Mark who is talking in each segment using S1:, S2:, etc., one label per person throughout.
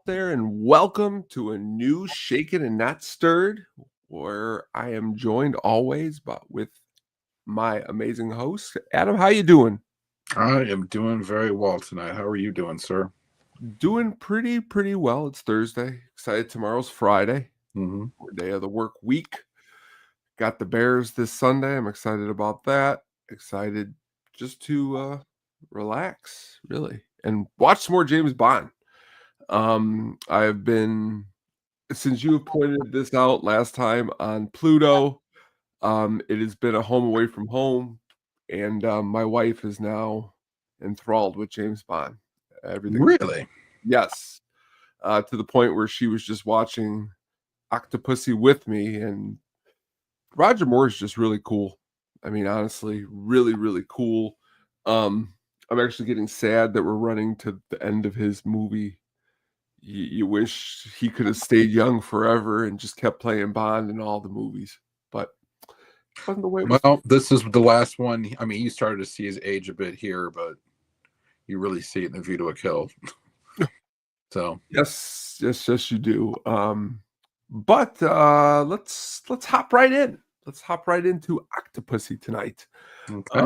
S1: there, and welcome to a new Shaken and Not Stirred, where I am joined always but with my amazing host, Adam. How you doing?
S2: I am doing very well tonight. How are you doing, sir?
S1: Doing pretty well. It's Thursday. Excited tomorrow's Friday,
S2: Mm-hmm.
S1: day of the work week. Got the Bears this Sunday. I'm excited about that. Excited just to relax, really, and watch some more James Bond. I've been since you have pointed this out last time on Pluto, it has been a home away from home, and my wife is now enthralled with James Bond. Everything,
S2: Really?
S1: yes, to the point where she was just watching Octopussy with me, and Roger Moore is just really cool. I mean, honestly, really cool. I'm actually getting sad that we're running to the end of his movie. You wish he could have stayed young forever and just kept playing Bond in all the movies, but wasn't the way it was.
S2: Well, this is the last one. I mean, you started to see his age a bit here, but you really see it in the View to a Kill. So
S1: Yes, you do. But let's hop right in. Let's hop right into Octopussy tonight.
S2: okay.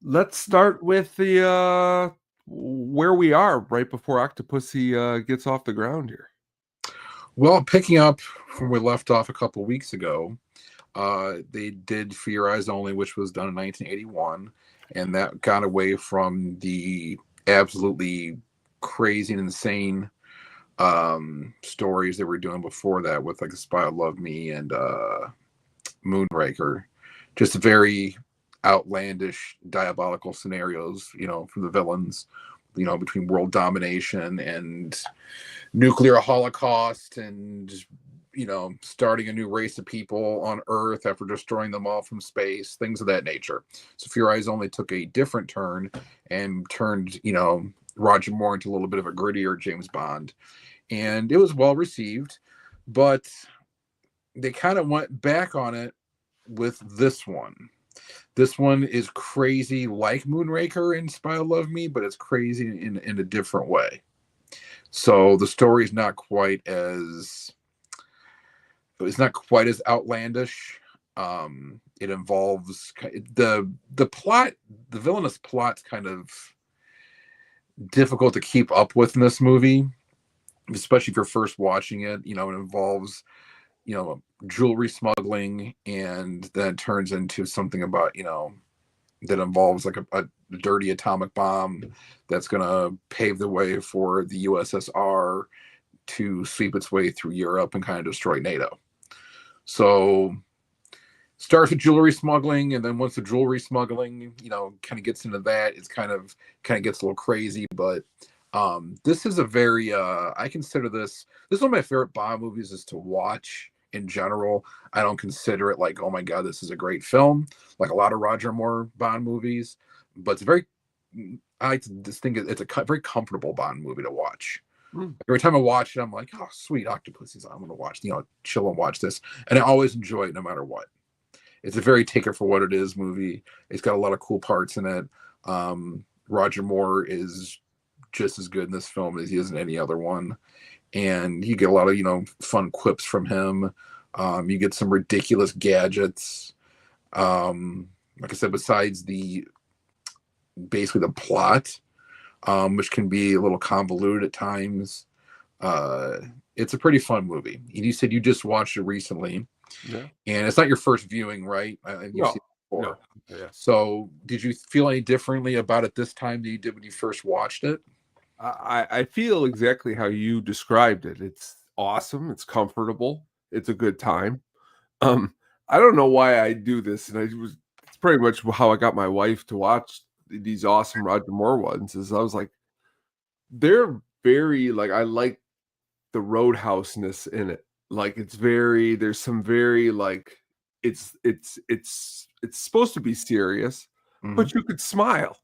S1: Let's start with the where we are right before Octopussy gets off the ground here.
S2: Well, picking up from where we left off a couple weeks ago, they did For Your Eyes Only, which was done in 1981, and that got away from the absolutely crazy and insane stories they were doing before that with like The Spy Who Loved Me and Moonraker. Just very outlandish, diabolical scenarios, from the villains, between world domination and nuclear holocaust and starting a new race of people on Earth after destroying them all from space, things of that nature. So For Your Eyes Only took a different turn and turned, Roger Moore into a little bit of a grittier James Bond. And it was well received, but they kind of went back on it with this one. This one is crazy like Moonraker and Spy Who Loved Me, but it's crazy in a different way. So the story is not quite as outlandish. It involves the plot, the villainous plot's kind of difficult to keep up with in this movie, especially if you're first watching it. It involves jewelry smuggling, and then turns into something about that involves like a dirty atomic bomb that's going to pave the way for the USSR to sweep its way through Europe and kind of destroy NATO. So starts with jewelry smuggling, and then once the jewelry smuggling kind of gets into that, it's kind of gets a little crazy. But this is a very I consider this is one of my favorite Bond movies is to watch in general. I don't consider it like, oh my god, this is a great film like a lot of Roger Moore Bond movies, but it's very, I like to distinguish, it's a very comfortable Bond movie to watch. Every time I watch it, I'm like, oh sweet, Octopussy's on. I'm gonna watch, chill and watch this, and I always enjoy it no matter what. It's a very take it for what it is movie. It's got a lot of cool parts in it. Roger Moore is just as good in this film as he is in any other one, and you get a lot of fun quips from him. You get some ridiculous gadgets. Like I said, besides basically the plot, which can be a little convoluted at times, it's a pretty fun movie. You said you just watched it recently,
S1: Yeah.
S2: and it's not your first viewing, right? You've seen it before.
S1: No. Yeah.
S2: So did you feel any differently about it this time than you did when you first watched it?
S1: I feel exactly how you described it. It's awesome. It's comfortable. It's a good time. I don't know why I do this, and it's pretty much how I got my wife to watch these awesome Roger Moore ones. Is I was like, they're very like I like the roadhouse-ness in it. Like there's some very like it's supposed to be serious, but you could smile.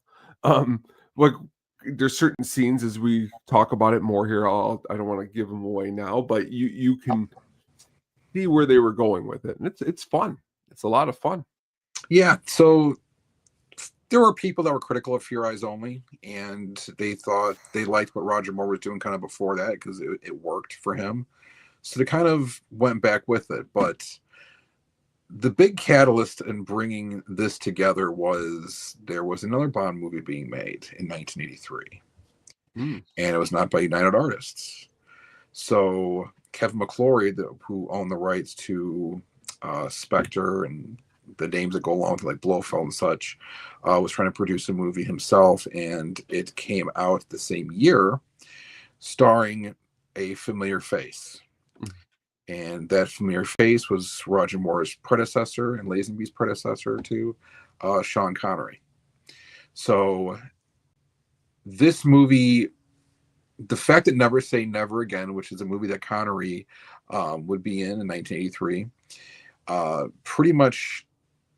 S1: Like there's certain scenes as we talk about it more here. I don't want to give them away now, but you can see where they were going with it, and it's fun. It's a lot of fun.
S2: Yeah. So there were people that were critical of Fear Eyes Only, and they thought they liked what Roger Moore was doing kind of before that because it worked for him. So they kind of went back with it. But the big catalyst in bringing this together was there was another Bond movie being made in 1983,
S1: Mm.
S2: and it was not by United Artists. So Kevin McClory, who owned the rights to Spectre and the names that go along with like Blofeld and such, was trying to produce a movie himself, and it came out the same year, starring a familiar face.
S1: Mm.
S2: And that familiar face was Roger Moore's predecessor and Lazenby's predecessor to Sean Connery. So this movie, the fact that Never Say Never Again, which is a movie that Connery would be in 1983, pretty much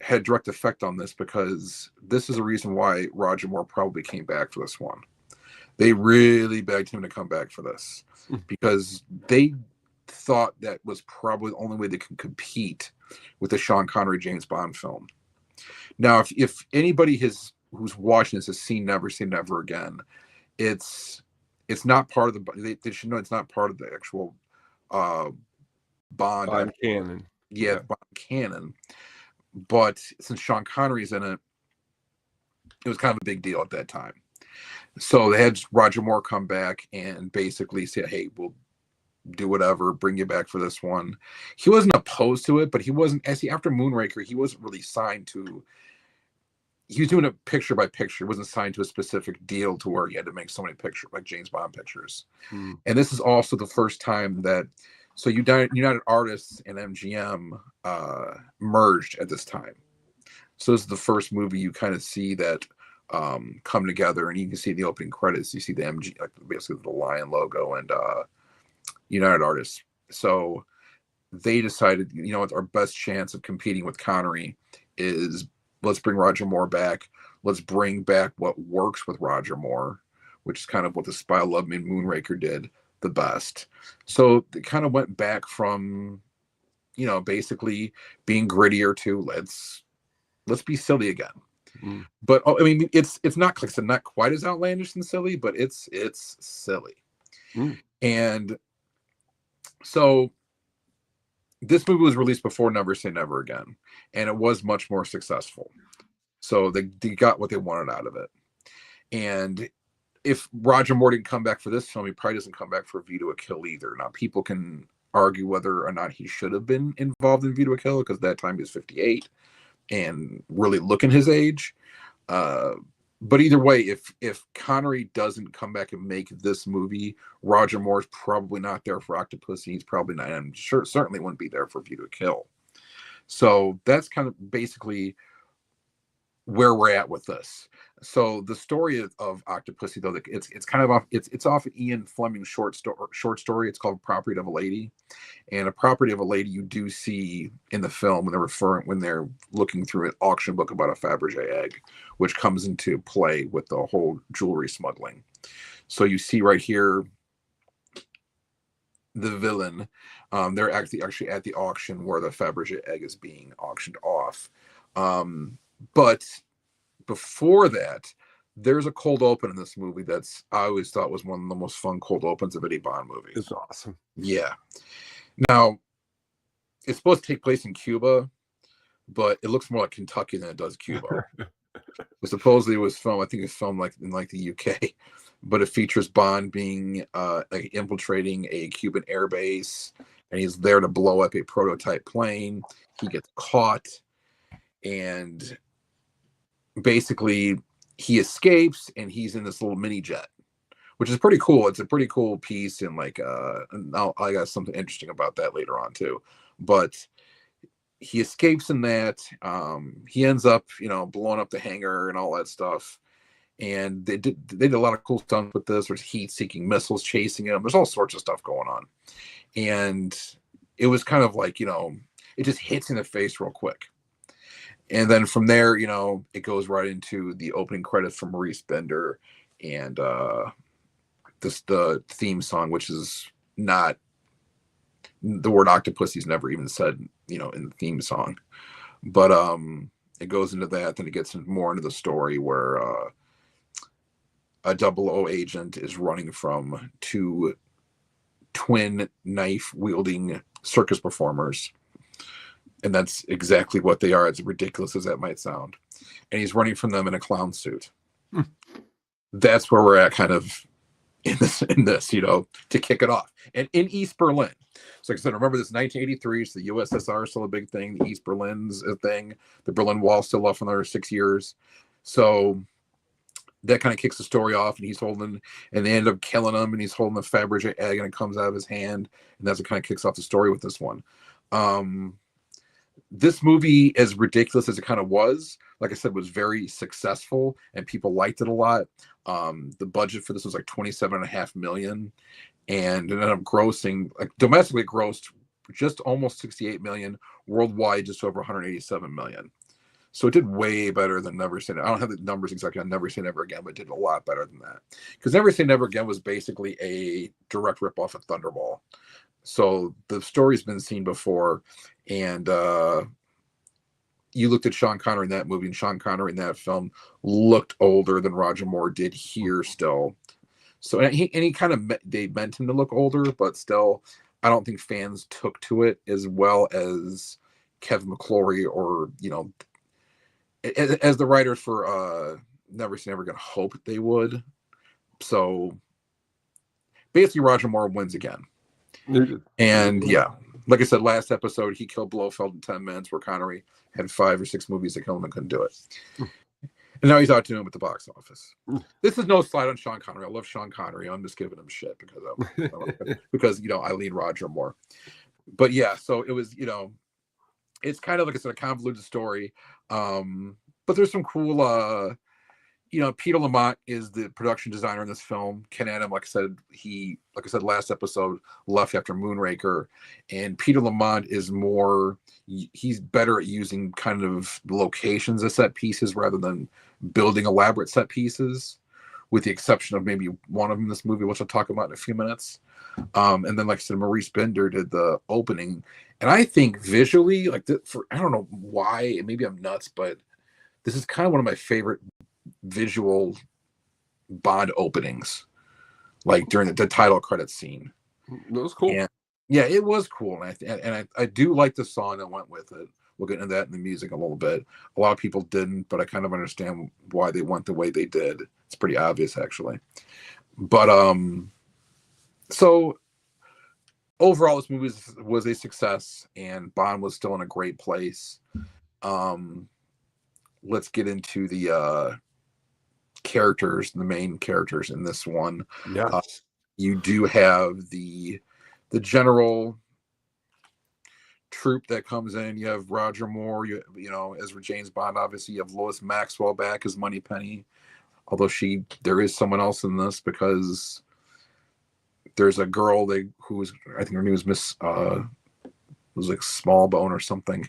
S2: had direct effect on this, because this is the reason why Roger Moore probably came back for this one. They really begged him to come back for this because they thought that was probably the only way they could compete with the Sean Connery James Bond film. Now, if anybody who's watching this has seen Never Say Never Again, it's not part of the. They should know it's not part of the actual Bond
S1: canon.
S2: Yeah,
S1: Okay.
S2: Bond canon. But since Sean Connery's in it, it was kind of a big deal at that time. So they had Roger Moore come back and basically say, "Hey, we'll do whatever, bring you back for this one." He wasn't opposed to it, but he wasn't. After Moonraker, he wasn't really signed to. He was doing it picture by picture. He wasn't signed to a specific deal to where he had to make so many pictures, like James Bond pictures.
S1: Mm.
S2: And this is also the first time that. So United Artists and MGM merged at this time. So this is the first movie you kind of see that come together, and you can see in the opening credits, you see the MG, like basically the lion logo and United Artists. So they decided, what our best chance of competing with Connery is, let's bring Roger Moore back. Let's bring back what works with Roger Moore, which is kind of what the Spy Love Me and Moonraker did the best. So they kind of went back from, basically being grittier to let's be silly again.
S1: Mm.
S2: But I mean, it's not, like I said, not quite as outlandish and silly, but it's silly.
S1: Mm.
S2: And so this movie was released before Never Say Never Again, and it was much more successful. So they got what they wanted out of it. And if Roger Moore didn't come back for this film, he probably doesn't come back for View to a Kill either. Now, people can argue whether or not he should have been involved in View to a Kill, because that time he was 58 and really looking his age. But either way, if Connery doesn't come back and make this movie, Roger Moore's probably not there for Octopussy. He's probably not. I'm sure certainly wouldn't be there for View to a Kill. So that's kind of basically where we're at with this. So the story of Octopussy, though, it's kind of off. It's off Ian Fleming's short story. It's called Property of a Lady. And A Property of a Lady, you do see in the film when they're looking through an auction book about a Fabergé egg, which comes into play with the whole jewelry smuggling. So you see right here the villain. They're actually at the auction where the Fabergé egg is being auctioned off. But before that, there's a cold open in this movie that's I always thought was one of the most fun cold opens of any Bond movie.
S1: It's awesome.
S2: Yeah. Now, it's supposed to take place in Cuba, but it looks more like Kentucky than it does Cuba. But supposedly it was filmed, I think it's filmed like in like the UK, but it features Bond being like infiltrating a Cuban air base, and he's there to blow up a prototype plane. He gets caught, and basically he escapes, and he's in this little mini jet, which is pretty cool. It's a pretty cool piece, and like I got something interesting about that later on too. But he escapes in that. He ends up, blowing up the hangar and all that stuff. And they did a lot of cool stuff with this. There's heat-seeking missiles chasing him. There's all sorts of stuff going on. And it was kind of like, it just hits in the face real quick. And then from there, it goes right into the opening credits from Maurice Bender and the theme song, which is not, the word Octopussy's never even said, in the theme song. But it goes into that. Then it gets more into the story where a 00 agent is running from two twin knife wielding circus performers, and that's exactly what they are, as ridiculous as that might sound. And he's running from them in a clown suit. That's where we're at, kind of in this, you know, to kick it off, and in East Berlin. So like I said, remember this 1983, so the USSR is still a big thing, the East Berlin's a thing, the Berlin Wall still up for another 6 years. So that kind of kicks the story off, and he's holding, and they end up killing him, and he's holding a Fabergé egg, and it comes out of his hand, and that's what kind of kicks off the story with this one. This movie, as ridiculous as it kind of was, like I said, was very successful, and people liked it a lot. The budget for this was like $27.5 million, and it ended up grossing, like domestically grossed just almost $68 million, worldwide just over $187 million. So it did way better than Never Say Never. I don't have the numbers exactly on Never Say Never Again, but it did a lot better than that. Because Never Say Never Again was basically a direct ripoff of Thunderball. So the story's been seen before, and you looked at Sean Connery in that movie, and Sean Connery in that film looked older than Roger Moore did here still. So and he kind of they meant him to look older, but still, I don't think fans took to it as well as Kevin McClory or, you know, as the writers for Never Say Never Again hoped they would. So basically, Roger Moore wins again. And yeah, like I said, last episode, he killed Blofeld in 10 minutes, where Connery had 5 or 6 movies to kill him and couldn't do it. And now he's out doing it at the box office. This is no slight on Sean Connery. I love Sean Connery. I'm just giving him shit because you know, I lean Roger Moore. But yeah, so it was, you know, it's kind of, like I said, a convoluted story. But there's some cool, you know, Peter Lamont is the production designer in this film. Ken Adam, like I said, last episode, left after Moonraker. And Peter Lamont is he's better at using kind of locations as set pieces rather than building elaborate set pieces, with the exception of maybe one of them in this movie, which I'll talk about in a few minutes. And then, like I said, Maurice Binder did the opening. And I think visually, like, I don't know why, maybe I'm nuts, but this is kind of one of my favorite visual Bond openings, like during the title credits scene.
S1: That was cool.
S2: And, yeah, it was cool. And I do like the song that went with it. We'll get into that in the music a little bit. A lot of people didn't, but I kind of understand why they went the way they did. It's pretty obvious, actually. But so overall, this movie was a success, and Bond was still in a great place. Let's get into the characters, the main characters in this one.
S1: Yes.
S2: You do have the general troupe that comes in. You have Roger Moore, you know, Ezra James Bond. Obviously, you have Lois Maxwell back as Moneypenny, although there is someone else in this, because there's a girl who's, I think her name was Miss was like Smallbone or something,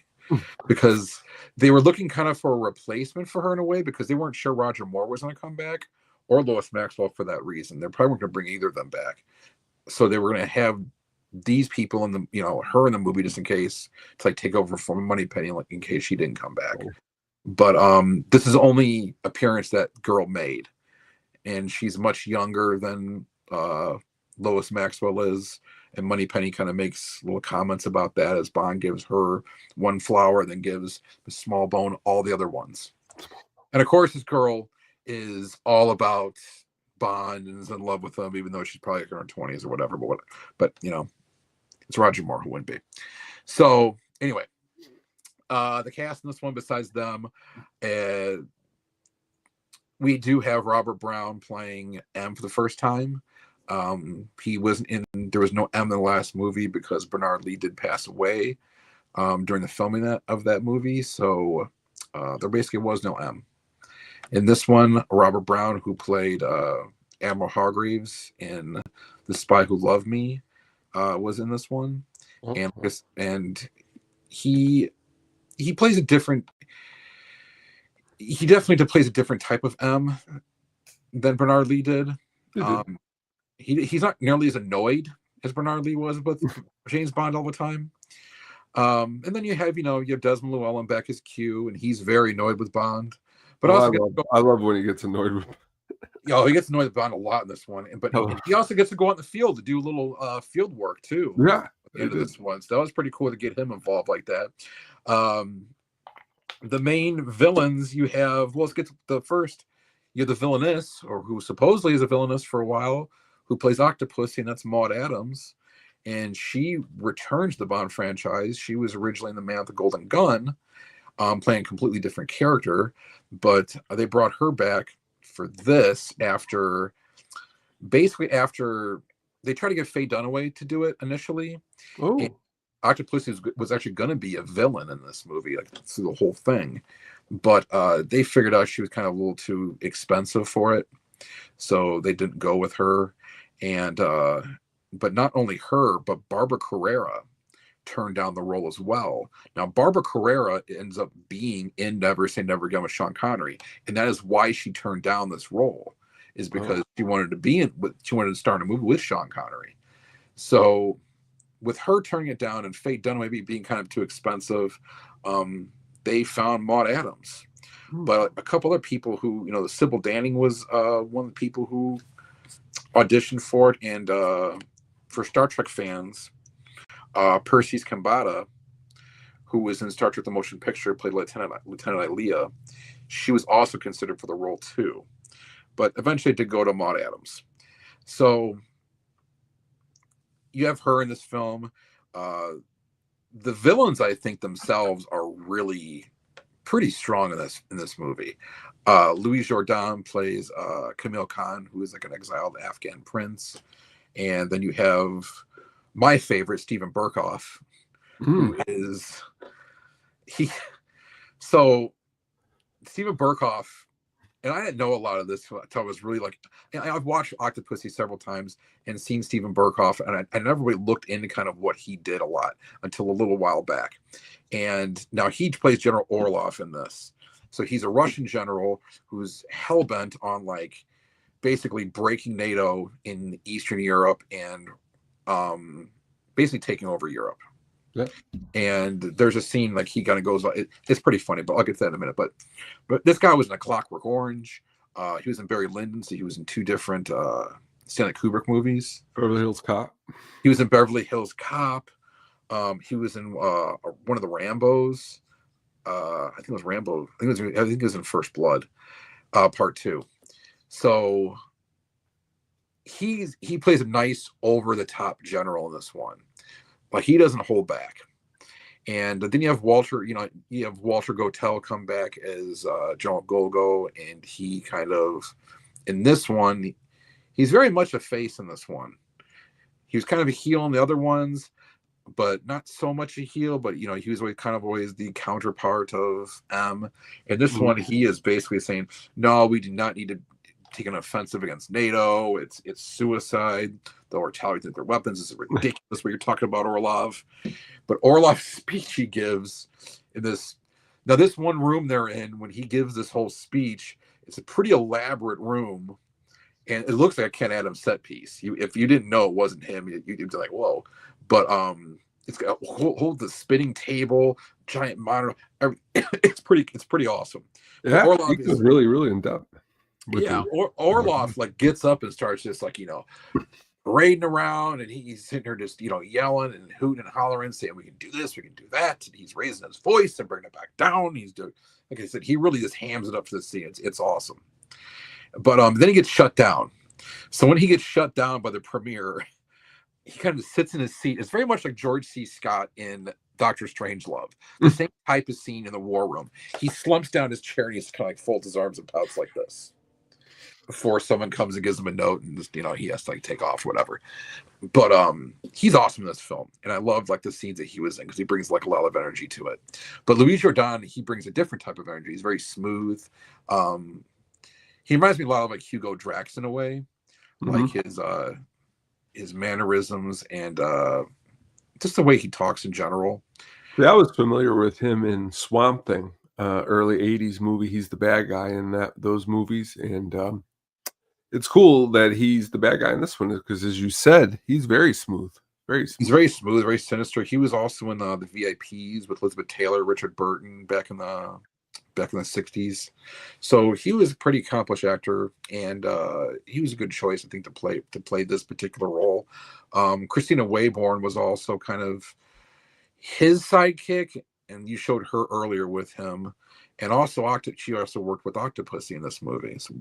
S2: because they were looking kind of for a replacement for her in a way, because they weren't sure Roger Moore was going to come back, or Lois Maxwell for that reason. They're probably going to bring either of them back, so they were going to have these people in the, you know, her in the movie, just in case, to like take over for Moneypenny, like in case she didn't come back. Oh. But this is the only appearance that girl made, and she's much younger than Lois Maxwell is, and Moneypenny kind of makes little comments about that as Bond gives her one flower, then gives the Smallbone all the other ones. And of course, this girl is all about Bond and is in love with him, even though she's probably in her 20s or whatever. But you know, it's Roger Moore who wouldn't be. So anyway, the cast in this one, besides them, we do have Robert Brown playing M for the first time. He wasn't in. There was no M in the last movie because Bernard Lee did pass away during the filming of that movie. So there basically was no M. In this one, Robert Brown, who played Admiral Hargreaves in The Spy Who Loved Me, was in this one. Okay. And he plays a different. He definitely plays a different type of M than Bernard Lee did. He's not nearly as annoyed as Bernard Lee was with James Bond all the time. And then you have Desmond Llewellyn back as Q, and he's very annoyed with Bond, but
S1: Oh,
S2: also gets to go.
S1: I love when he gets annoyed with.
S2: He gets annoyed with Bond a lot in this one, and he also gets to go out in the field to do a little field work too
S1: Yeah,
S2: at the
S1: he
S2: end of
S1: did.
S2: this one. So that was pretty cool to get him involved like that. Um, the main villains you have. Well, let's get to the first. You have the villainess, or who supposedly is a villainess for a while, who plays Octopussy, and that's Maud Adams. And she returned to the Bond franchise. She was originally in The Man with the Golden Gun, playing a completely different character, but they brought her back for this after they tried to get Faye Dunaway to do it initially. And
S1: Oh,
S2: Octopussy was actually going to be a villain in this movie, like through the whole thing, but they figured out she was kind of a little too expensive for it, so they didn't go with her. And but not only her, but Barbara Carrera turned down the role as well. Now, Barbara Carrera ends up being in Never Say Never Again with Sean Connery, and that is why she turned down this role, is
S1: oh,
S2: because she wanted to star in a movie with Sean Connery. So, with her turning it down and Faye Dunaway being kind of too expensive, they found Maud Adams.
S1: hmm.
S2: But a couple other people who, the Sybil Danning was one of the people who auditioned for it, and for Star Trek fans, Perseus Kambata, who was in Star Trek the Motion Picture, played Lieutenant Ilea. She was also considered for the role too, but eventually did go to Maud Adams. So you have her in this film. The villains, I think themselves, are really pretty strong in this movie. Louis Jourdan plays Camille Khan, who is like an exiled Afghan prince, and then you have my favorite, Stephen Burkoff,
S1: Hmm.
S2: who is he. So Stephen Burkoff, and I didn't know a lot of this until I was really like, I've watched Octopussy several times and seen Stephen Burkoff, and I never really looked into kind of what he did a lot until a little while back. And now he plays General Orlov in this. So he's a Russian general who's hell bent on like basically breaking NATO in Eastern Europe and basically taking over Europe.
S1: Yeah.
S2: And there's a scene like he kind of goes. It's pretty funny, but I'll get to that in a minute. But this guy was in A Clockwork Orange. He was in Barry Lyndon, so he was in two different Stanley Kubrick movies.
S1: Beverly Hills Cop.
S2: He was in Beverly Hills Cop. He was in one of the Rambos. I think it was Rambo. I think it was in First Blood, Part 2. So he plays a nice over the top general in this one. Like he doesn't hold back. And then you have Walter Gotell come back as General Golgo, and he kind of in this one, he's very much a face in this one. He was kind of a heel in the other ones, but not so much a heel. But he was always the counterpart of M. And this one, he is basically saying, "No, we do not need to take an offensive against NATO. It's suicide. They'll retaliate with their weapons. This is ridiculous what you're talking about, Orlov." But Orlov's speech he gives in this one room they're in, when he gives this whole speech, it's a pretty elaborate room, and it looks like a Ken Adams set piece. If you didn't know it wasn't him, you'd be like, whoa. But it's got the spinning table, giant monitor. It's pretty awesome. But
S1: Yeah,
S2: Orlov
S1: he was
S2: is
S1: really, really in depth.
S2: Orlov like gets up and starts just like parading around, and he's sitting there just yelling and hooting and hollering, saying we can do this, we can do that, and he's raising his voice and bringing it back down. He's doing, like I said, he really just hams it up for the scene. It's awesome. But then he gets shut down. So when he gets shut down by the premiere, he kind of sits in his seat. It's very much like George C. Scott in Doctor Strangelove. The same type of scene in the war room. He slumps down his chair and he just kind of like folds his arms and pouts like this before someone comes and gives him a note, and just he has to like take off, whatever. But he's awesome in this film, and I love like the scenes that he was in because he brings like a lot of energy to it. But Louis Jourdan, he brings a different type of energy. He's very smooth. He reminds me a lot of like Hugo Drax in a way, like his mannerisms and just the way he talks in general.
S1: Yeah, I was familiar with him in Swamp Thing, early '80s movie. He's the bad guy in those movies, and it's cool that he's the bad guy in this one because, as you said, he's very smooth, Very
S2: He's
S1: smooth.
S2: very smooth, very sinister. He was also in the VIPs with Elizabeth Taylor, Richard Burton back in the 60s. So he was a pretty accomplished actor, and he was a good choice, I think, to play this particular role. Christina Wayborn was also kind of his sidekick, and you showed her earlier with him. And also, she also worked with Octopussy in this movie. So,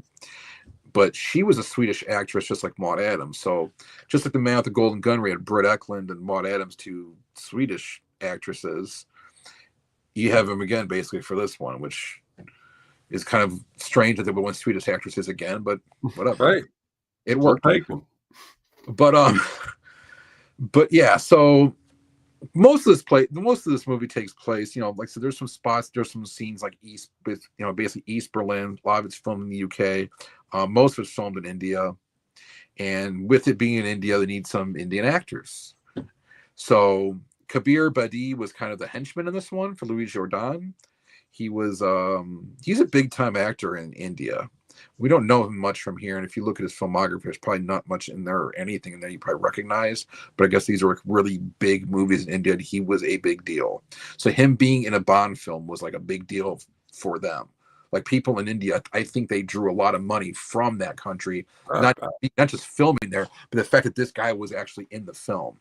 S2: but she was a Swedish actress, just like Maud Adams. So, just like the Man with the Golden Gun, we had Britt Eklund and Maud Adams, two Swedish actresses. You have him again, basically, for this one, which is kind of strange that they went Swedish actresses again, but whatever.
S1: Right.
S2: It
S1: We'll
S2: worked.
S1: take them.
S2: But but yeah, so most of this movie takes place, like I said, there's some scenes like basically East Berlin. A lot of it's filmed in the UK. Most of it's filmed in India, and with it being in India, they need some Indian actors. So Kabir Bedi was kind of the henchman in this one for Louis Jordan. He's a big time actor in India. We don't know him much from here, and if you look at his filmography, there's probably not much in there or anything in there you probably recognize. But I guess these are like really big movies in India, and he was a big deal. So him being in a Bond film was like a big deal for them. Like people in India, I think they drew a lot of money from that country,
S1: I
S2: not just filming there, but the fact that this guy was actually in the film.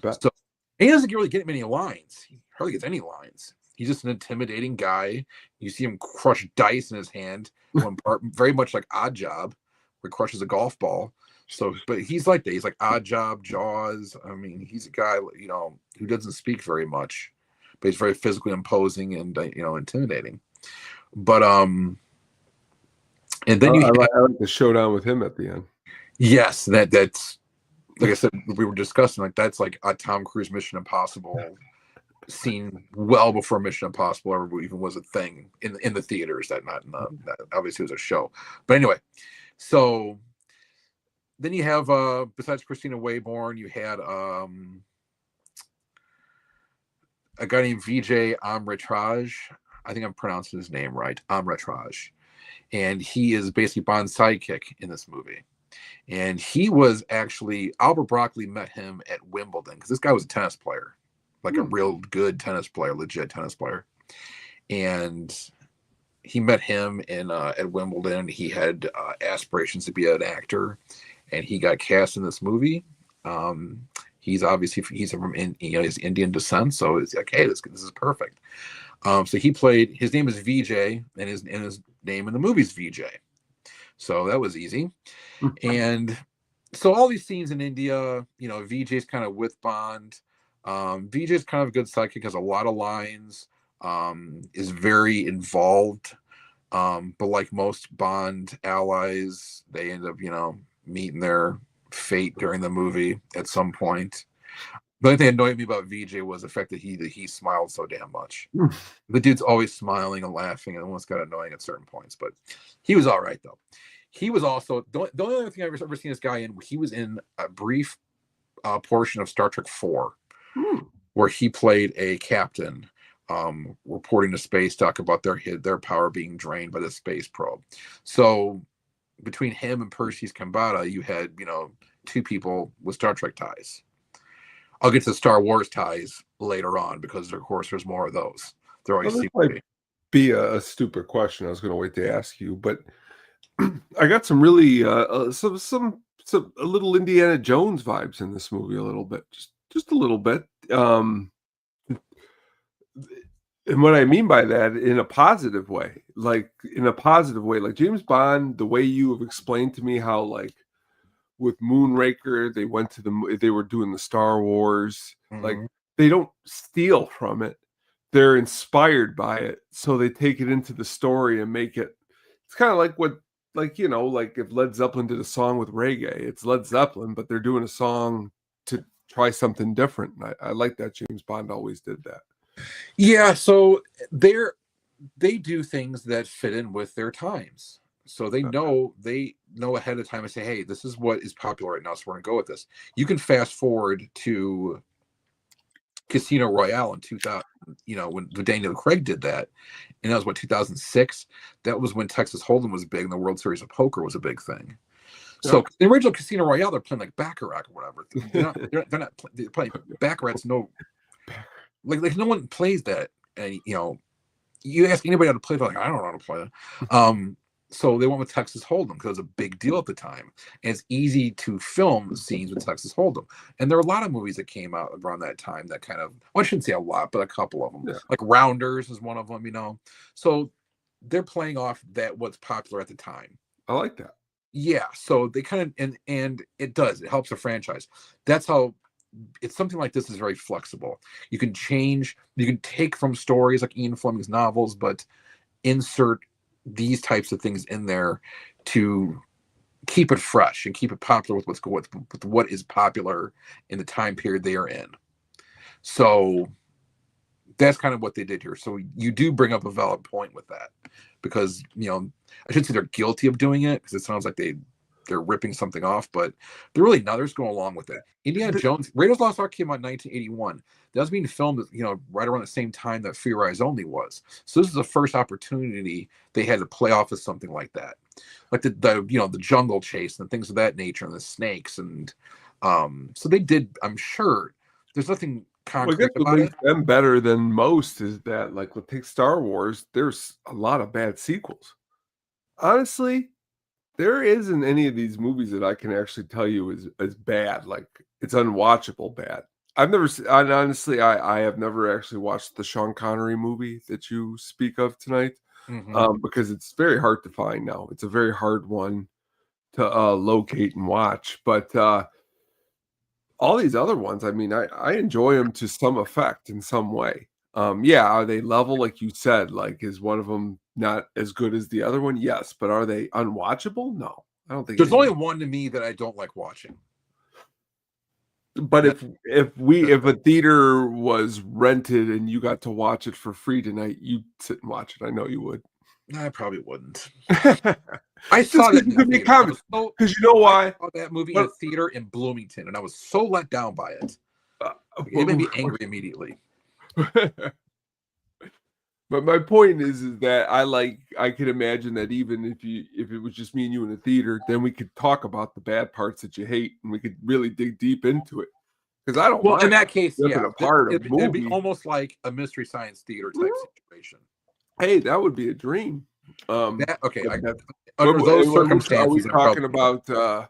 S1: bet.
S2: So he doesn't really get many lines. He hardly gets any lines. He's just an intimidating guy. You see him crush dice in his hand, one part, very much like Odd Job, where he crushes a golf ball. So, but he's like that. He's like Odd Job, Jaws. I mean, he's a guy, who doesn't speak very much, but he's very physically imposing and intimidating. But and then
S1: I like the showdown with him at the end.
S2: yes, that's like I said, we were discussing, like that's like a Tom Cruise Mission Impossible scene well before Mission Impossible ever even was a thing in the theaters. That obviously was a show, but anyway. So then you have besides Christina Wayborn, you had a guy named Vijay Amritraj. I think I'm pronouncing his name right, Amritraj, and he is basically Bond's sidekick in this movie. And he was actually, Albert Broccoli met him at Wimbledon because this guy was a tennis player, like a real good tennis player, legit tennis player. And he met him at Wimbledon. He had aspirations to be an actor, and he got cast in this movie. He's from his Indian descent, so it's like, hey, this is perfect. So he played. His name is Vijay, and his name in the movie is Vijay. So that was easy. And so all these scenes in India, Vijay's kind of with Bond. Vijay's kind of a good sidekick, has a lot of lines, is very involved. But like most Bond allies, they end up, meeting their fate during the movie at some point. The only thing that annoyed me about Vijay was the fact that he smiled so damn much. The dude's always smiling and laughing, and it almost got annoying at certain points. But he was all right though. He was also the only other thing I've ever seen this guy in. He was in a brief portion of Star Trek 4, where he played a captain reporting to space, talk about their power being drained by the space probe. So between him and Perseus Kambata, you had two people with Star Trek ties. I'll get to the Star Wars ties later on because, of course, there's more of those. There always seem to
S1: be a stupid question. I was going to wait to ask you, but I got some really some a little Indiana Jones vibes in this movie. A little bit, just a little bit. And what I mean by that, in a positive way, like James Bond, the way you have explained to me how, like, with Moonraker, they were doing the Star Wars, like they don't steal from it. They're inspired by it. So they take it into the story and make it, it's kind of like like if Led Zeppelin did a song with reggae, it's Led Zeppelin, but they're doing a song to try something different. I like that James Bond always did that.
S2: Yeah, so they do things that fit in with their times. So they know ahead of time and say, hey, this is what is popular right now, so we're gonna go with this. You can fast forward to Casino Royale in 2000, when Daniel Craig did that, and that was 2006. That was when Texas Hold'em was big and the World Series of Poker was a big thing. So in the original Casino Royale, they're playing like Baccarat or whatever. They're playing Baccarat's no, like no one plays that. And you ask anybody how to play, they're like, I don't know how to play that. So they went with Texas Hold'em because it was a big deal at the time. And it's easy to film scenes with Texas Hold'em. And there are a lot of movies that came out around that time that kind of, well, I shouldn't say a lot, but a couple of them.
S1: Yeah.
S2: Like Rounders is one of them, So they're playing off that what's popular at the time.
S1: I like that.
S2: Yeah. So they kind of, and it helps a franchise. That's how it's something like this is very flexible. You can change, you can take from stories like Ian Fleming's novels, but insert these types of things in there to keep it fresh and keep it popular with what is popular in the time period they are in. So that's kind of what they did here. So you do bring up a valid point with that, because I shouldn't say they're guilty of doing it, because it sounds like they're ripping something off, but they're really not. They're just going along with it. Indiana Jones, Raiders of the Lost Ark came out in 1981. That was being filmed, right around the same time that Free Rise Only was. So this is the first opportunity they had to play off of something like that, like the jungle chase and things of that nature, and the snakes, and so they did. I'm sure there's nothing concrete
S1: what
S2: about
S1: makes
S2: it.
S1: them better than most is that, like, with take Star Wars, there's a lot of bad sequels. Honestly, there isn't any of these movies that I can actually tell you is bad. Like, it's unwatchable bad. Honestly, I have never actually watched the Sean Connery movie that you speak of tonight, because it's very hard to find now. It's a very hard one to locate and watch. But all these other ones, I mean, I enjoy them to some effect in some way. Yeah, are they level, like you said? Like, is one of them not as good as the other one? Yes, but are they unwatchable? No, I don't think
S2: There's only one to me that I don't like watching.
S1: But if a theater was rented and you got to watch it for free tonight, you'd sit and watch it. I know you would.
S2: I probably wouldn't.
S1: I
S2: saw that
S1: because you know why?
S2: I saw that movie in a theater in Bloomington, and I was so let down by it. It made me angry immediately.
S1: But my point is that I could imagine that even if it was just me and you in a theater, then we could talk about the bad parts that you hate, and we could really dig deep into it. Because I don't.
S2: Well, in that case,
S1: it'd
S2: be almost like a Mystery Science Theater type situation.
S1: Hey, that would be a dream.
S2: Under those circumstances,
S1: are we talking about the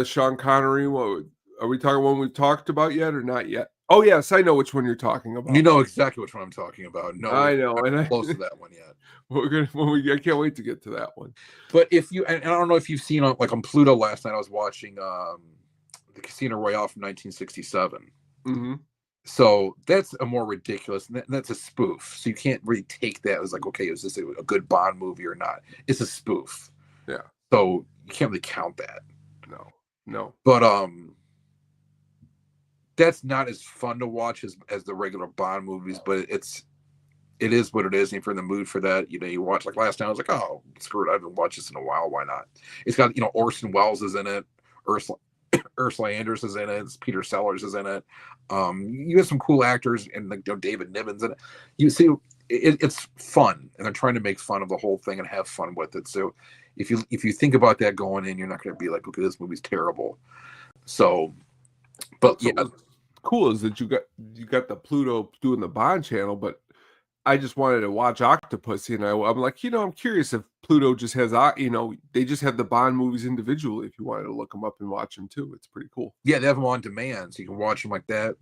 S1: Sean Connery? Are we talking one we've talked about yet or not yet? Oh yes, I know which one you're talking about.
S2: You know exactly which one I'm talking about. No,
S1: I know, and I'm
S2: close to that one yet.
S1: I can't wait to get to that one.
S2: But if you, and I don't know if you've seen on Pluto last night, I was watching the Casino Royale from 1967.
S1: Mm-hmm.
S2: So that's a more ridiculous. That's a spoof. So you can't really take that as like, okay, is this a good Bond movie or not? It's a spoof.
S1: Yeah.
S2: So you can't really count that.
S1: No.
S2: But that's not as fun to watch as the regular Bond movies. But it is what it is. And if you're in the mood for that, you watch, like last night, I was like, oh, screw it, I haven't watched this in a while. Why not? It's got Orson Welles is in it. Ursula Andress is in it. Peter Sellers is in it. You have some cool actors, and David Niven's in it. You see, it's fun, and they're trying to make fun of the whole thing and have fun with it. So if you think about that going in, you're not going to be like, okay, this movie's terrible. So, but yeah,
S1: cool is that you got the Pluto doing the Bond channel, but I just wanted to watch Octopussy, and I'm like, I'm curious if Pluto just has, they just have the Bond movies individually. If you wanted to look them up and watch them too, it's pretty cool.
S2: Yeah, they have them on demand, so you can watch them like that.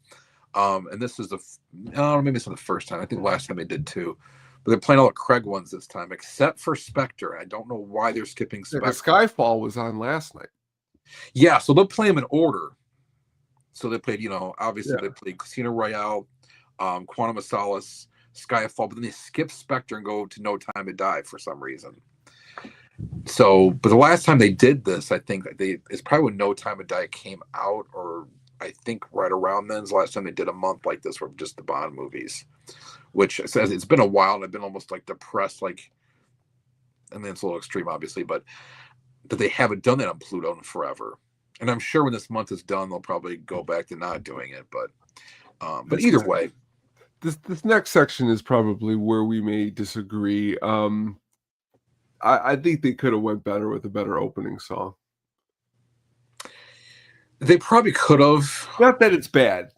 S2: And this is maybe it's not the first time. I think last time they did too, but they're playing all the Craig ones this time, except for Spectre. I don't know why they're skipping Spectre.
S1: Yeah, Skyfall was on last night.
S2: Yeah, so they'll play them in order. So they played, obviously they played Casino Royale, Quantum of Solace, Skyfall, but then they skip Spectre and go to No Time to Die for some reason. So, but the last time they did this, I think it's probably when No Time to Die came out, or I think right around then is the last time they did a month like this for just the Bond movies, which says it's been a while, and I've been almost like depressed, and then it's a little extreme, obviously, but that they haven't done that on Pluto in forever. And I'm sure when this month is done, they'll probably go back to not doing it. But either way,
S1: this next section is probably where we may disagree. I think they could have went better with a better opening song.
S2: They probably could have.
S1: Not that it's bad.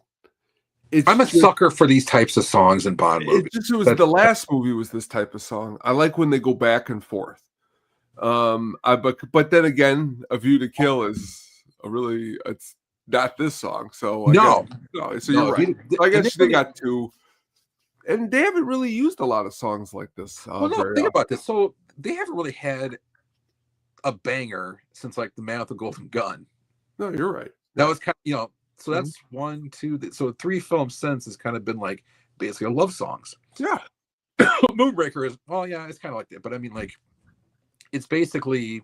S2: I'm a sucker for these types of songs in Bond movies.
S1: It was the last movie was this type of song. I like when they go back and forth. But then again, A View to Kill is it's not this song. So
S2: no,
S1: so you're right. I guess they got two, and they haven't really used a lot of songs like this.
S2: Well, no, think about this. So they haven't really had a banger since like The Man with the Golden Gun.
S1: No, you're right.
S2: That was kind of, so that's 1, 2. So 3 films since has kind of been like basically love songs.
S1: Yeah.
S2: Moonraker is, well, yeah, it's kind of like that. But I mean, like, it's basically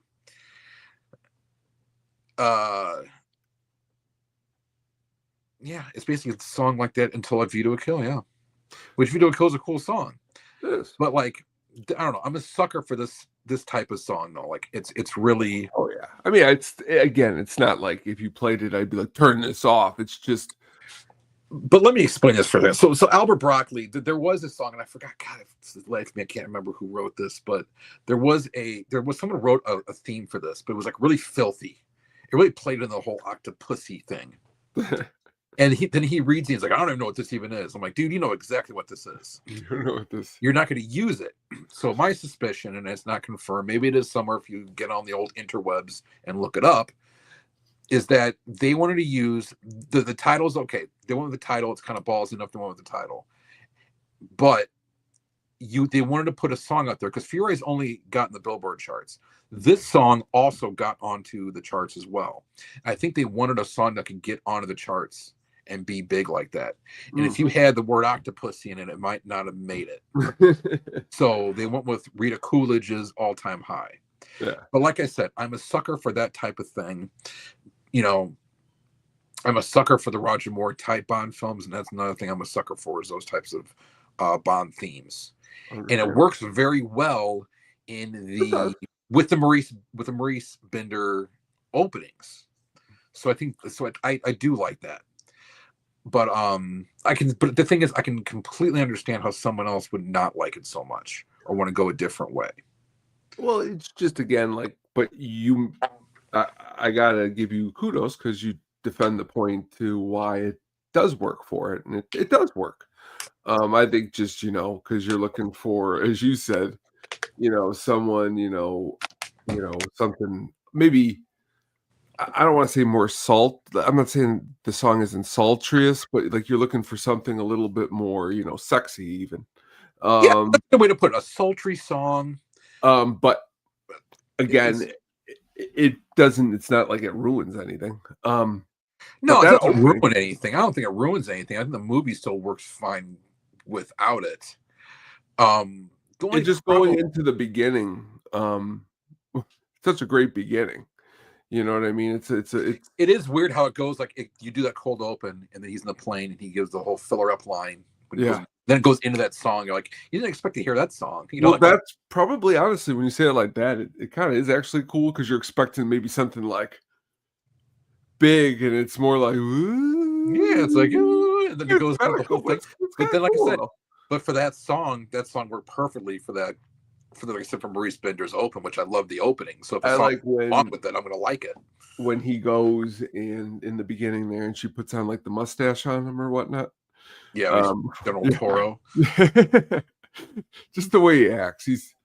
S2: it's basically a song like that until A View to a Kill, yeah. Which View to a Kill is a cool song.
S1: It is.
S2: But like, I don't know, I'm a sucker for this type of song though. Like it's really,
S1: oh yeah. I mean, it's not like if you played it, I'd be like, turn this off. It's just.
S2: But let me explain this for them. So Albert Broccoli, there was a song, and I forgot. God, it's life me. I can't remember who wrote this, but there was someone wrote a theme for this, but it was like really filthy. It really played in the whole Octopussy thing. And then he reads it. He's like, I don't even know what this even is. I'm like, dude, you know exactly what this is.
S1: You don't know what this.
S2: You're not going to use it. So my suspicion, and it's not confirmed, maybe it is somewhere if you get on the old interwebs and look it up, is that they wanted to use the title's okay. They went with the title. It's kind of ballsy enough to went with the title, but they wanted to put a song out there because Furio's only got in the Billboard charts. This song also got onto the charts as well. I think they wanted a song that could get onto the charts and be big like that. And if you had the word Octopussy in it, it might not have made it. So they went with Rita Coolidge's All Time High.
S1: Yeah.
S2: But like I said, I'm a sucker for that type of thing. You know, I'm a sucker for the Roger Moore type Bond films, and that's another thing I'm a sucker for is those types of Bond themes. And it works very well in with the Maurice Bender openings. So I think I do like that. But but the thing is, I can completely understand how someone else would not like it so much or want to go a different way.
S1: Well, it's just again like, but I gotta give you kudos because you defend the point to why it does work for it, and it does work. I think just because you're looking for, as you said, someone, something maybe. I don't want to say more salt. I'm not saying the song isn't sultriest, but like you're looking for something a little bit more, sexy even.
S2: Yeah, that's the way to put it. A sultry song.
S1: But again, it doesn't. It's not like it ruins anything.
S2: No, it doesn't ruin anything. I don't think it ruins anything. I think the movie still works fine without it.
S1: Going into the beginning, such a great beginning. You know what I mean?
S2: It is weird how it goes. Like you do that cold open, and then he's in the plane, and he gives the whole filler up line. Then it goes into that song. You're like, you didn't expect to hear that song.
S1: That's probably honestly when you say it like that, it kind of is actually cool because you're expecting maybe something like big, and it's more like, ooh.
S2: Yeah, it's like, ooh, and then it goes into the whole thing. But then, like I said, but for that song worked perfectly for that. Like I said, for Maurice Bender's Open, which I love the opening. So if I like on with it, I'm gonna like it.
S1: When he goes in the beginning there, and she puts on like the mustache on him or whatnot.
S2: Yeah, General Toro.
S1: Just the way he acts. He's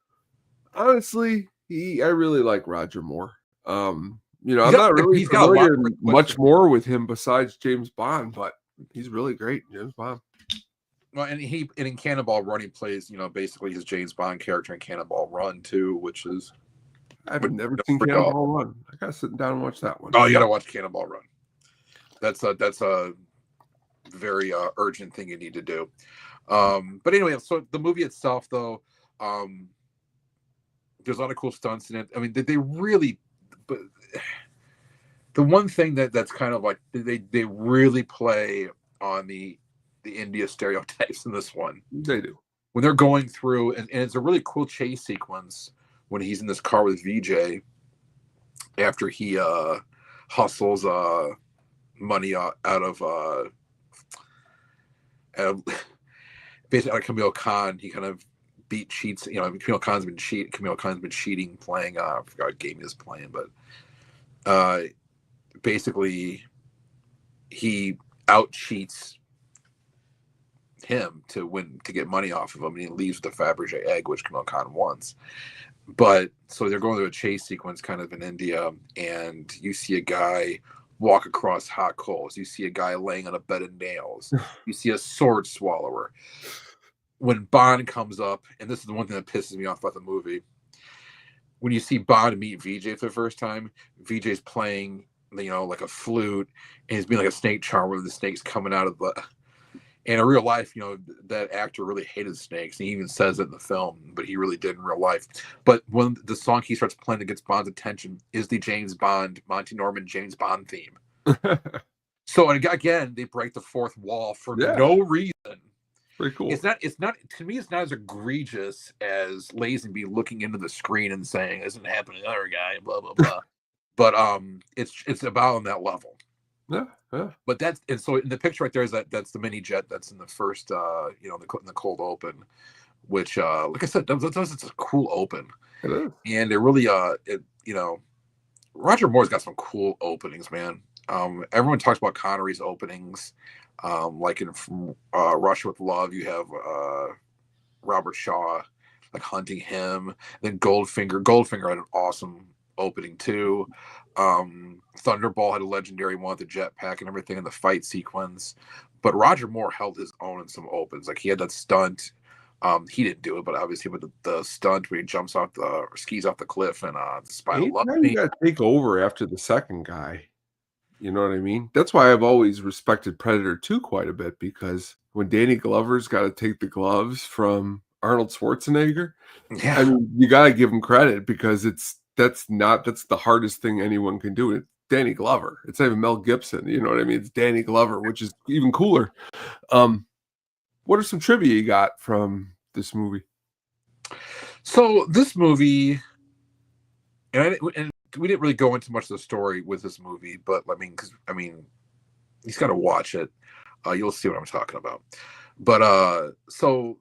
S1: honestly, I really like Roger Moore. I'm not really familiar much more with him besides James Bond, but he's really great, James Bond.
S2: Well, and in Cannonball Run, he plays, basically his James Bond character in Cannonball Run too, which is
S1: I've never seen Cannonball Run. I gotta sit down and watch that one.
S2: Oh, you gotta watch Cannonball Run. That's a very urgent thing you need to do. But anyway, so the movie itself, though, there's a lot of cool stunts in it. I mean, they really, but the one thing that's kind of like they really play on the India stereotypes in this one.
S1: They do. When
S2: they're going through, and it's a really cool chase sequence when he's in this car with VJ after he hustles money out of basically out of Camille Khan. He kind of beat cheats. You know, Camille Khan's been cheating, playing. I forgot what game he was playing, but basically he out cheats him to get money off of him, and he leaves with the Fabergé egg, which Camille Khan wants. But so they're going through a chase sequence kind of in India, and you see a guy walk across hot coals. You see a guy laying on a bed of nails. You see a sword swallower. When Bond comes up, and this is the one thing that pisses me off about the movie, when you see Bond meet VJ for the first time, VJ's playing, you know, like a flute, and he's being like a snake charmer with the snakes coming out of the... And in real life, you know, that actor really hated snakes. And he even says it in the film, but he really did in real life. But when the song he starts playing that gets Bond's attention is the James Bond, Monty Norman James Bond theme. So, and again, they break the fourth wall for no reason.
S1: Pretty cool.
S2: It's not, to me, it's not as egregious as Lazenby looking into the screen and saying, "Isn't happening to the other guy," blah, blah, blah. But it's about on that level.
S1: Yeah.
S2: But and so in the picture right there is that's the mini jet that's in the first in the cold open, which like I said, it's a cool open.
S1: It is.
S2: And it really Roger Moore's got some cool openings, man. Everyone talks about Connery's openings, like in Russia with Love, you have Robert Shaw like hunting him. Then Goldfinger had an awesome opening too. Thunderball had a legendary one with the jetpack and everything in the fight sequence, but Roger Moore held his own in some opens. Like he had that stunt. He didn't do it, but obviously with the stunt where he jumps off skis off the cliff and the Spider Love Me.
S1: You got to take over after the second guy. You know what I mean? That's why I've always respected Predator 2 quite a bit, because when Danny Glover's got to take the gloves from Arnold Schwarzenegger,
S2: yeah,
S1: I mean, you got to give him credit, because that's the hardest thing anyone can do. It's Danny Glover. It's not even Mel Gibson. You know what I mean? It's Danny Glover, which is even cooler. What are some trivia you got from this movie?
S2: So this movie, and we didn't really go into much of the story with this movie, but I mean, he's got to watch it. You'll see what I'm talking about. But so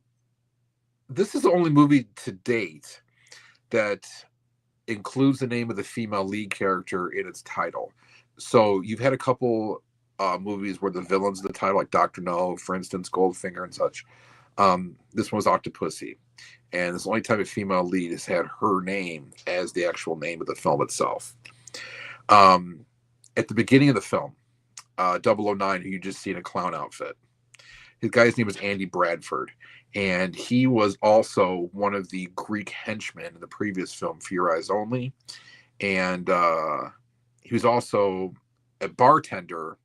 S2: this is the only movie to date that includes the name of the female lead character in its title. So you've had a couple movies where the villain's the title, like Dr. No, for instance, Goldfinger and such. This one was Octopussy. And it's the only time a female lead has had her name as the actual name of the film itself. At the beginning of the film, 009, who you just see in a clown outfit, his guy's name was Andy Bradford. And he was also one of the Greek henchmen in the previous film, For Your Eyes Only. And he was also a bartender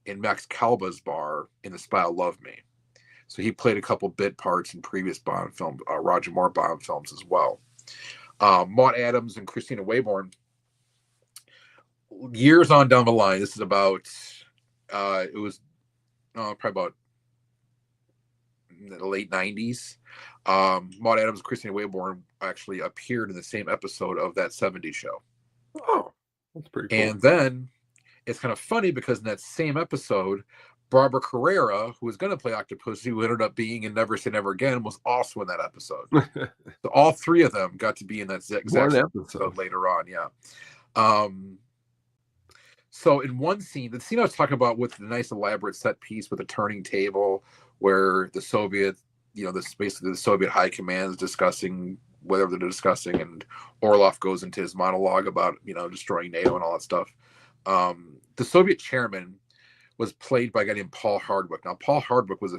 S2: in Max Calba's bar in The Spy Who Loved Me. So he played a couple bit parts in previous Bond films, Roger Moore Bond films as well. Maud Adams and Christina Wayborn, years on down the line, this is about, it was probably about the late 90s. Maud Adams and Christina Wayborn actually appeared in the same episode of That 70s Show.
S1: Oh, that's pretty cool.
S2: And then it's kind of funny because in that same episode, Barbara Carrera, who was going to play Octopussy, who ended up being in Never Say Never Again, was also in that episode. So all three of them got to be in that exact episode later on. Yeah. So in one scene, the scene I was talking about with the nice elaborate set piece with a turning table where the Soviet, basically the Soviet high command is discussing whatever they're discussing, and Orlov goes into his monologue about, destroying NATO and all that stuff. The Soviet chairman was played by a guy named Paul Hardwick. Now, Paul Hardwick was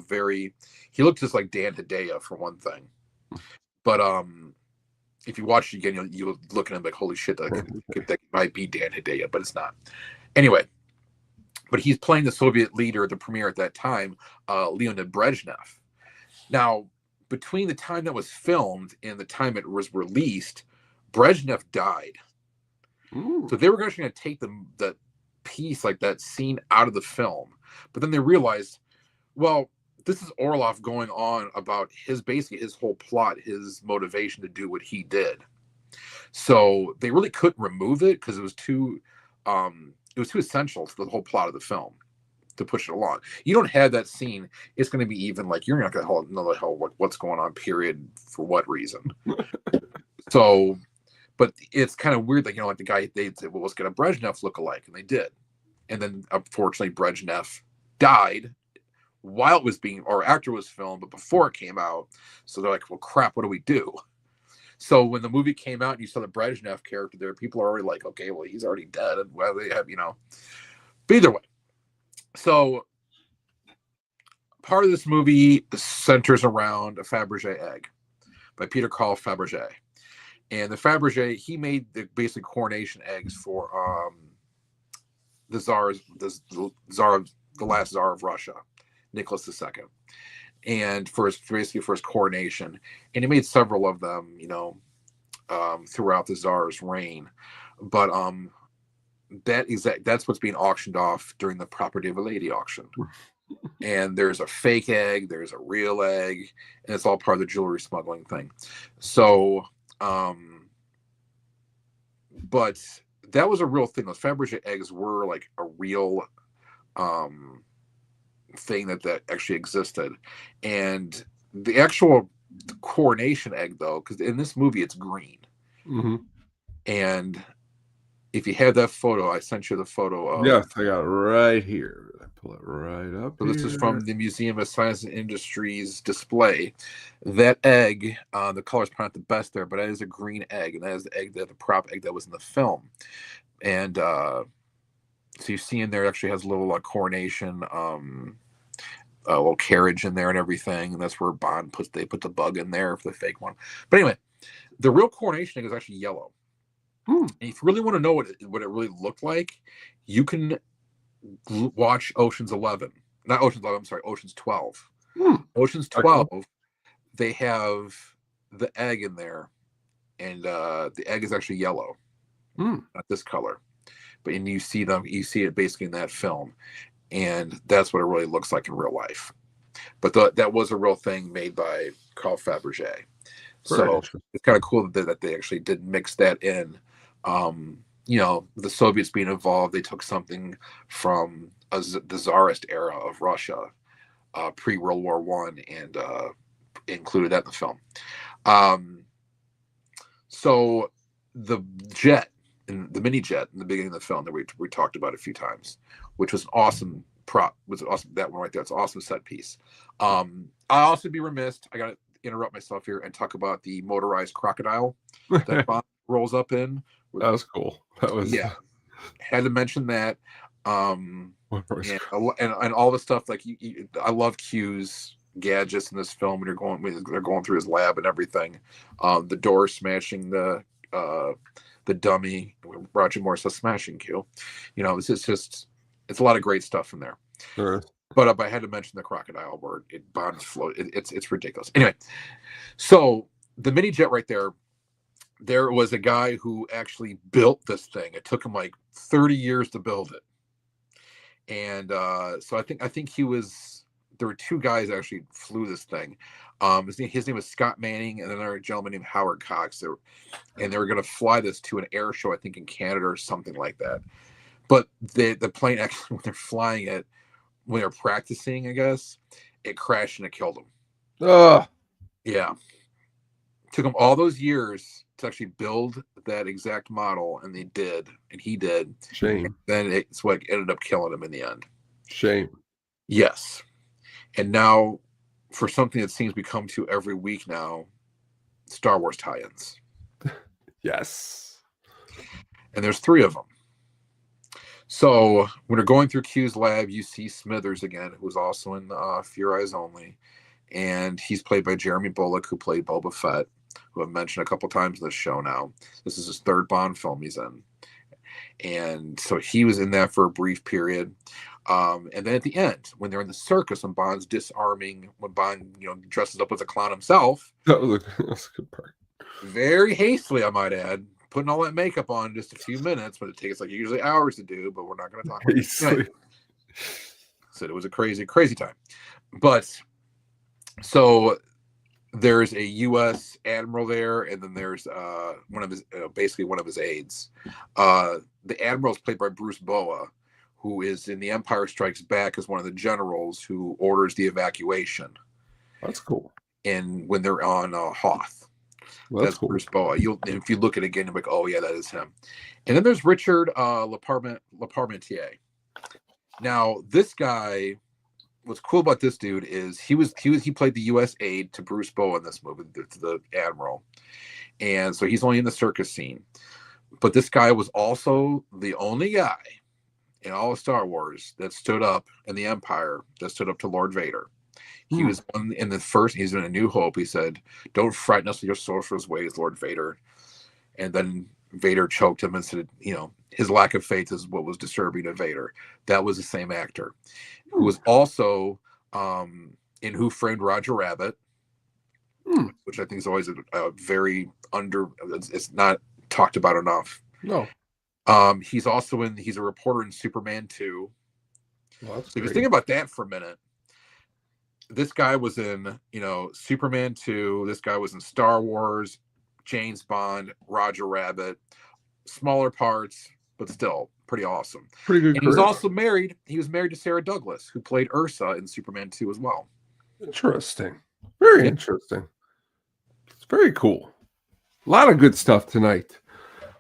S2: he looked just like Dan Hedaya for one thing. But if you watch it again, you'll look at him like, holy shit, that might be Dan Hedaya, but it's not. Anyway, but he's playing the Soviet leader, the premier at that time, Leonid Brezhnev. Now, between the time that was filmed and the time it was released, Brezhnev died. Ooh. So they were actually going to take that piece, like that scene, out of the film. But then they realized, well, this is Orlov going on about his whole plot, his motivation to do what he did. So they really couldn't remove it because it was too essential to the whole plot of the film. to push it along. You don't have that scene, it's going to be even like you're not going to know the hell what's going on. Period. For what reason? So, but it's kind of weird that like the guy they said, well, let's get a Brezhnev look-alike, and they did, and then unfortunately Brezhnev died while it was being, or after it was filmed, but before it came out. So they're like, well, crap, what do we do? So when the movie came out and you saw the Brezhnev character there, people are already like, okay, well, he's already dead. And well, they have, but either way. So part of this movie centers around a Fabergé egg by Peter Carl Fabergé. And the Fabergé, he made the basic coronation eggs for the last Tsar of Russia, Nicholas II, and for his coronation. And he made several of them, throughout the Tsar's reign. But that's what's being auctioned off during the Property of a Lady auction. And there's a fake egg, there's a real egg, and it's all part of the jewelry smuggling thing. So, but that was a real thing. Those Fabergé eggs were like a real thing that actually existed. And the actual coronation egg, though, because in this movie it's green.
S1: Mm-hmm.
S2: And if you have that photo, I sent you the photo of.
S1: Yes, I got it right here. I pull it right up.
S2: So this is from the Museum of Science and Industries display. That egg, the color's probably not the best there, but that is a green egg, and that is the egg, the prop egg that was in the film. And so you see in there, it actually has a little coronation, a little carriage in there and everything, and that's where Bond put the bug in there for the fake one. But anyway, the real coronation egg is actually yellow. And if you really want to know what it really looked like, you can watch Ocean's 11. Not Ocean's 11, I'm sorry, Ocean's 12. Ocean's 12, they have the egg in there, and the egg is actually yellow, not this color. But you see it basically in that film, and that's what it really looks like in real life. But that was a real thing made by Carl Fabergé. So it's kind of cool that they actually did mix that in. The Soviets being involved, they took something from the Tsarist era of Russia, pre-World War I, and included that in the film. So the jet, and the mini jet in the beginning of the film that we talked about a few times, which was an awesome prop, was awesome. That one right there, it's an awesome set piece. I'll also be remiss, I gotta interrupt myself here and talk about the motorized crocodile that Bond rolls up in.
S1: That was cool. That was
S2: had to mention that. And all the stuff like I love Q's gadgets in this film when they're going through his lab and everything. The door smashing the dummy. Roger Moore says smashing Q. It's a lot of great stuff in there.
S1: Sure.
S2: But I had to mention the crocodile word. Bond's float. It's ridiculous. Anyway, so the mini jet right there. There was a guy who actually built this thing. It took him like 30 years to build it. And so I think he was. There were two guys that actually flew this thing. His name was Scott Manning, and then another gentleman named Howard Cox. They were going to fly this to an air show, I think in Canada or something like that. But the plane actually, when they're flying it, when they're practicing, I guess, it crashed and it killed them. Yeah. Took them all those years to actually build that exact model, and he did.
S1: Shame.
S2: And then it's what ended up killing him in the end.
S1: Shame.
S2: Yes. And now, for something that seems to come to every week now, Star Wars tie-ins.
S1: Yes.
S2: And there's 3 of them. So when they're going through Q's lab, you see Smithers again, who was also in Fear Eyes Only. And he's played by Jeremy Bulloch, who played Boba Fett, who I've mentioned a couple times in this show now. This is his 3rd Bond film he's in. And so he was in that for a brief period. And then at the end, when they're in the circus, when Bond's disarming, when Bond, dresses up as a clown himself.
S1: That was a good part.
S2: Very hastily, I might add, putting all that makeup on in just a few minutes, but it takes like usually hours to do, but we're not going to talk about it. Anyway, so it was a crazy, crazy time. But so there's a U.S. admiral there, and then there's one of his aides. The admiral is played by Bruce Boa, who is in The Empire Strikes Back as one of the generals who orders the evacuation.
S1: That's cool.
S2: And when they're on Hoth,
S1: Well, that's
S2: that's
S1: cool.
S2: Bruce Boa. If you look at it again, you're like, oh yeah, that is him. And then there's Richard Leparmentier. Now, this guy, what's cool about this dude is he played the U.S. aide to Bruce Boa in this movie, to the admiral, and so he's only in the circus scene. But this guy was also the only guy in all of Star Wars that stood up in the Empire, that stood up to Lord Vader. He was one in the first. He's in A New Hope. He said, "Don't frighten us with your sorcerer's ways, Lord Vader." And then Vader choked him and said, his lack of faith is what was disturbing to Vader. That was the same actor who was also in Who Framed Roger Rabbit, which I think is always a very it's not talked about enough.
S1: No.
S2: He's a reporter in Superman 2.
S1: Well,
S2: so if you think about that for a minute, this guy was in, Superman 2. This guy was in Star Wars, James Bond, Roger Rabbit, smaller parts, but still pretty awesome.
S1: Pretty good.
S2: And he was also married. He was married to Sarah Douglas, who played Ursa in Superman 2 as well.
S1: Interesting. Very interesting. It's very cool. A lot of good stuff tonight.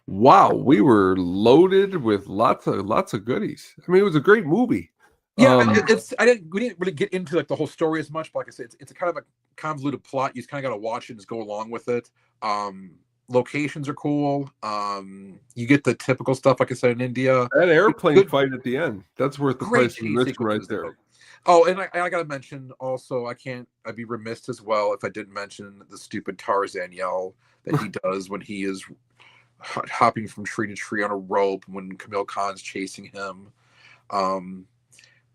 S1: Wow, we were loaded with lots of goodies. I mean, it was a great movie.
S2: Yeah, we didn't really get into like the whole story as much, but like I said, it's a kind of a convoluted plot. You just kind of got to watch it and just go along with it. Locations are cool. You get the typical stuff, like I said, in India.
S1: That airplane fight at the end, that's worth the price of admission right there.
S2: Oh, and I got to mention also, I'd be remiss as well if I didn't mention the stupid Tarzan yell that he does when he is hopping from tree to tree on a rope when Camille Khan's chasing him.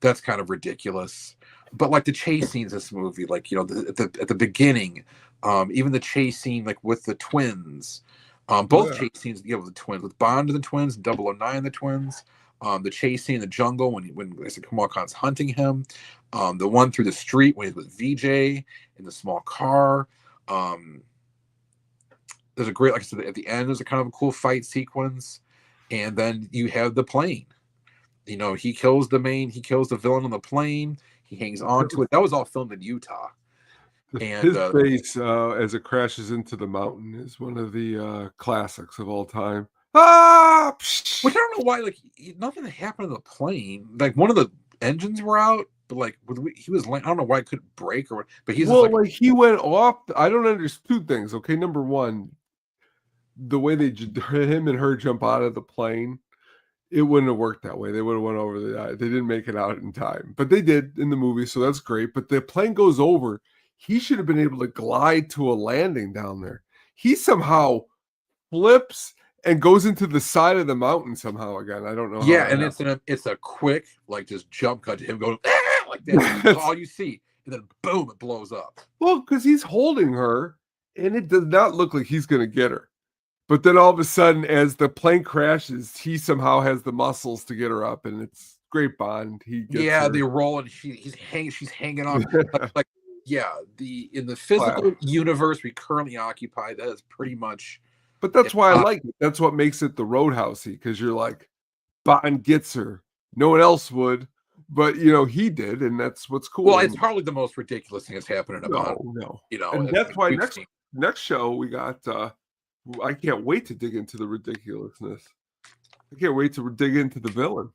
S2: That's kind of ridiculous. But like the chase scenes in this movie, like, at the beginning, even the chase scene like with the twins, both chase scenes, with the twins, with Bond and the twins, 009 and the twins, the chase scene in the jungle when Kamal Khan's hunting him, the one through the street when he's with VJ in the small car. There's a great, like I said, at the end, there's a kind of a cool fight sequence, and then you have the plane. He kills the villain on the plane. He hangs on to it. That was all filmed in Utah. And
S1: his face as it crashes into the mountain is one of the classics of all time. Ah!
S2: Which I don't know why, like, nothing happened to the plane. Like, one of the engines were out, but like he was, I don't know why it couldn't break or what. But he's
S1: like he went off. I don't understand two things. Okay, number one, the way him and her jump out of the plane, it wouldn't have worked that way. They would have went over they didn't make it out in time, but they did in the movie, so that's great. But the plane goes over. He should have been able to glide to a landing down there. He somehow flips and goes into the side of the mountain somehow again. I don't know.
S2: Yeah, and it's a quick, like, just jump cut to him going like that. That's all you see, and then boom, it blows up.
S1: Well, because he's holding her, and it does not look like he's going to get her. But then all of a sudden, as the plane crashes, he somehow has the muscles to get her up, and it's great Bond. He gets her.
S2: They roll, and she's hanging off. like in the physical universe we currently occupy, that is pretty much.
S1: But that's why I like it. That's what makes it the Roadhousey, because you're like, Bond gets her. No one else would, but he did, and that's what's cool.
S2: Well, it's probably the most ridiculous thing that's happened in a Bond.
S1: No. And that's why next show we got. I can't wait to dig into the ridiculousness. I can't wait to dig into the villain.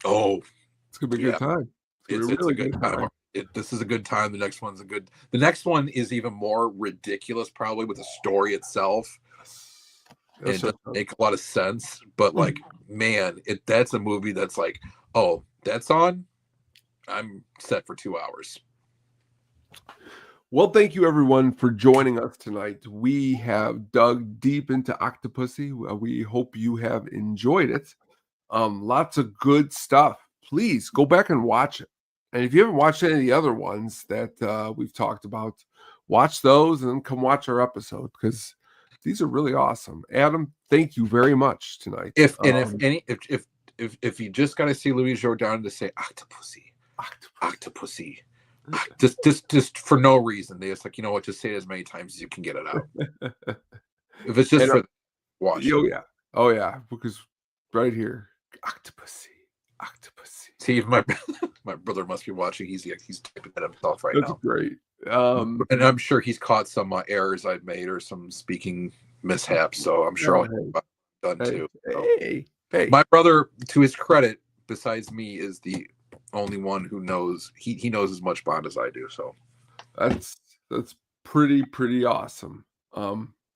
S2: Oh,
S1: it's gonna be a good time.
S2: It's a good time. This is a good time. The next one's the next one is even more ridiculous, probably, with the story itself. It doesn't make a lot of sense, but like, man, that's a movie that's like, oh, that's on. I'm set for 2 hours.
S1: Well, thank you everyone for joining us tonight. We have dug deep into Octopussy. We hope you have enjoyed it. Lots of good stuff. Please go back and watch it. And if you haven't watched any of the other ones that we've talked about, watch those and then come watch our episode, because these are really awesome. Adam, thank you very much tonight.
S2: If you just got to see Louis Jourdan to say Octopussy. Just for no reason. They just like, you know what, just say it as many times as you can get it out. If it's just for watch.
S1: Oh yeah, because right here, Octopussy. Octopussy.
S2: See, my my brother must be watching. He's typing that himself right
S1: That's
S2: now,
S1: great.
S2: and I'm sure he's caught some errors I've made or some speaking mishaps. So I'm sure
S1: Oh,
S2: I'll get done
S1: hey,
S2: too.
S1: hey,
S2: So
S1: hey, hey.
S2: my brother, to his credit, besides me, is the only one who knows. He knows as much Bond as I do. So
S1: That's that's pretty awesome.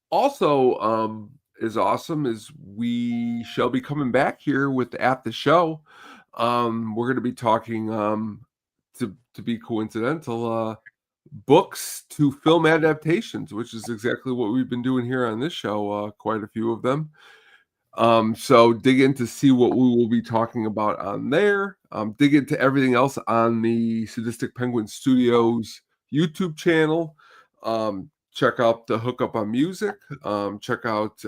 S1: Also, is awesome is we shall be coming back here with At the Show. We're gonna be talking to be coincidental, books to film adaptations, which is exactly what we've been doing here on this show, quite a few of them. So dig in to see what we will be talking about on there. Dig into everything else on the Sadistic Penguin Studios YouTube channel. Check out the Hookup on Music. Check out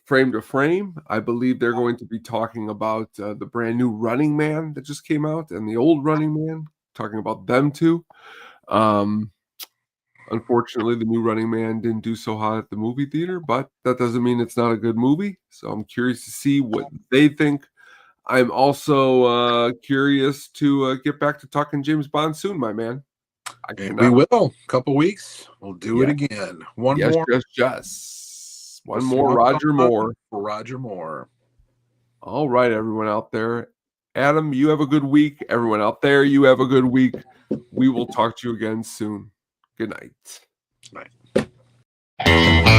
S1: Frame to Frame. I believe they're going to be talking about the brand new Running Man that just came out and the old Running Man, talking about them too. Um, Unfortunately, the new Running Man didn't do so hot at the movie theater, but that doesn't mean it's not a good movie. So I'm curious to see what they think. I'm also curious to get back to talking James Bond soon, my man. I
S2: and we
S1: cannot.
S2: will. A couple weeks, we'll do it
S1: Yes,
S2: again. One
S1: yes,
S2: more.
S1: yes, yes.
S2: A
S1: One more
S2: swan
S1: Roger
S2: song
S1: Moore.
S2: for Roger Moore.
S1: All right, everyone out there. Adam, you have a good week. Everyone out there, you have a good week. We will talk to you again soon. Good night.
S2: Night.